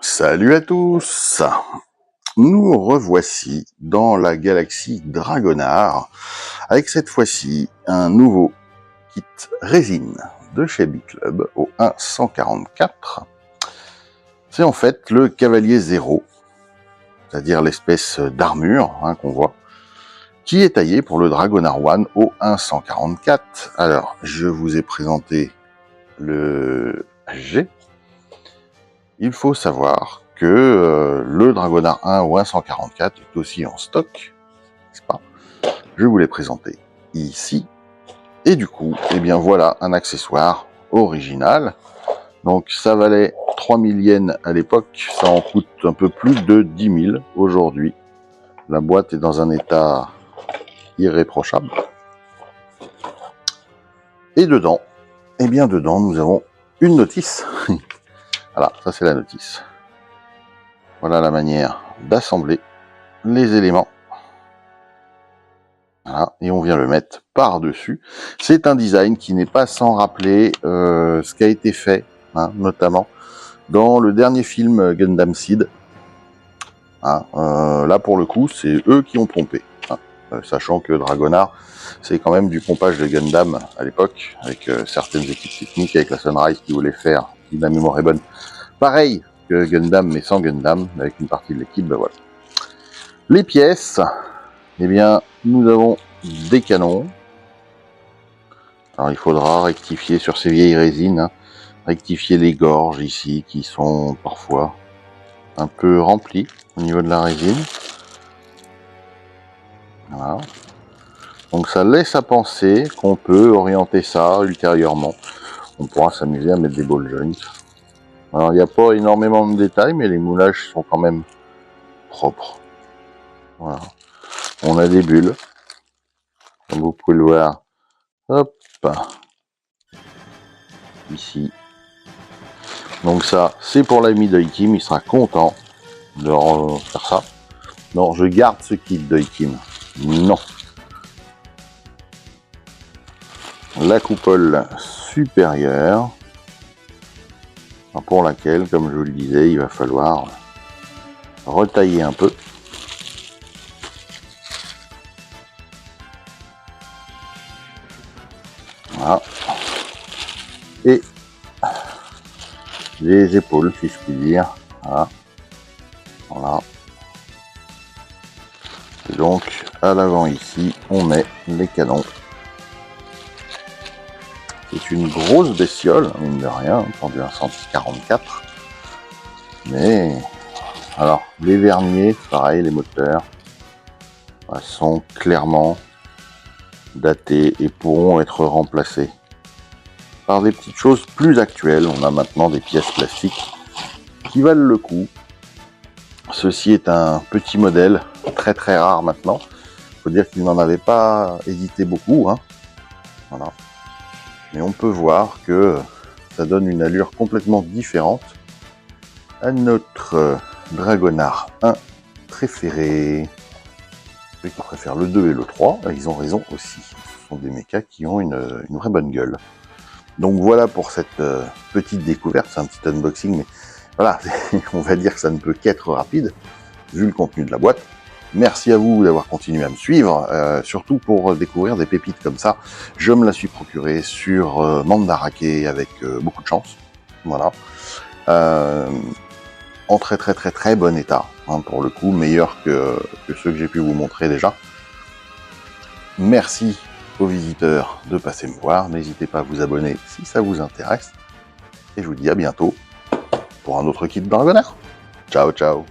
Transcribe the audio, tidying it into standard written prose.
Salut à tous. Nous revoici dans la galaxie Dragonard avec cette fois-ci un nouveau kit résine de chez B-Club au 1.144. C'est en fait le Cavalier Zéro, c'est-à-dire l'espèce d'armure qu'on voit, qui est taillé pour le Dragonard One au 1.144. Alors, je vous ai présenté le G. Il faut savoir que le Dragonard 1 ou 144 est aussi en stock, n'est-ce pas? Je vous l'ai présenté ici. Et du coup, eh bien voilà un accessoire original. Donc ça valait 3000 yens à l'époque, ça en coûte un peu plus de 10 000 aujourd'hui. La boîte est dans un état irréprochable. Et dedans, eh bien dedans nous avons une notice. Voilà, ça c'est la notice. Voilà la manière d'assembler les éléments. Voilà, et on vient le mettre par-dessus. C'est un design qui n'est pas sans rappeler ce qui a été fait, notamment dans le dernier film Gundam Seed. Là, pour le coup, c'est eux qui ont pompé. Sachant que Dragonard, c'est quand même du pompage de Gundam à l'époque, avec certaines équipes techniques, avec la Sunrise qui voulait faire, si la mémoire est bonne, pareil que Gundam, mais sans Gundam, avec une partie de l'équipe, ben voilà. Les pièces, eh bien, nous avons des canons. Alors, il faudra rectifier sur ces vieilles résines, rectifier les gorges ici, qui sont parfois un peu remplies au niveau de la résine. Voilà. Donc, ça laisse à penser qu'on peut orienter ça ultérieurement. On pourra s'amuser à mettre des ball joints. Alors, il n'y a pas énormément de détails, mais les moulages sont quand même propres. Voilà. On a des bulles, comme vous pouvez le voir. Hop, ici. Donc ça, c'est pour l'ami d'Oikim, il sera content de faire ça. Non, je garde ce kit d'Oikim. Non. La coupole supérieure, pour laquelle, comme je vous le disais, il va falloir retailler un peu. Voilà. Et les épaules, si je puis dire. Voilà. Voilà. Et donc, à l'avant ici, on met les canons. C'est une grosse bestiole, mine de rien, pour du 144. Mais, alors, les verniers, pareil, les moteurs, sont clairement datés et pourront être remplacés par des petites choses plus actuelles. On a maintenant des pièces plastiques qui valent le coup. Ceci est un petit modèle très très rare maintenant. Il faut dire qu'il n'en avait pas édité beaucoup. Voilà. Mais on peut voir que ça donne une allure complètement différente à notre Dragonard 1 préféré. Ceux qui préfèrent le 2 et le 3, ils ont raison aussi. Ce sont des mechas qui ont une vraie bonne gueule. Donc voilà pour cette petite découverte, c'est un petit unboxing, mais voilà, on va dire que ça ne peut qu'être rapide, vu le contenu de la boîte. Merci à vous d'avoir continué à me suivre, surtout pour découvrir des pépites comme ça. Je me la suis procurée sur Mandarake avec beaucoup de chance, voilà. En très très très très bon état, pour le coup, meilleur que ceux que j'ai pu vous montrer déjà. Merci aux visiteurs de passer me voir, n'hésitez pas à vous abonner si ça vous intéresse, et je vous dis à bientôt pour un autre kit Dragonard. Ciao ciao.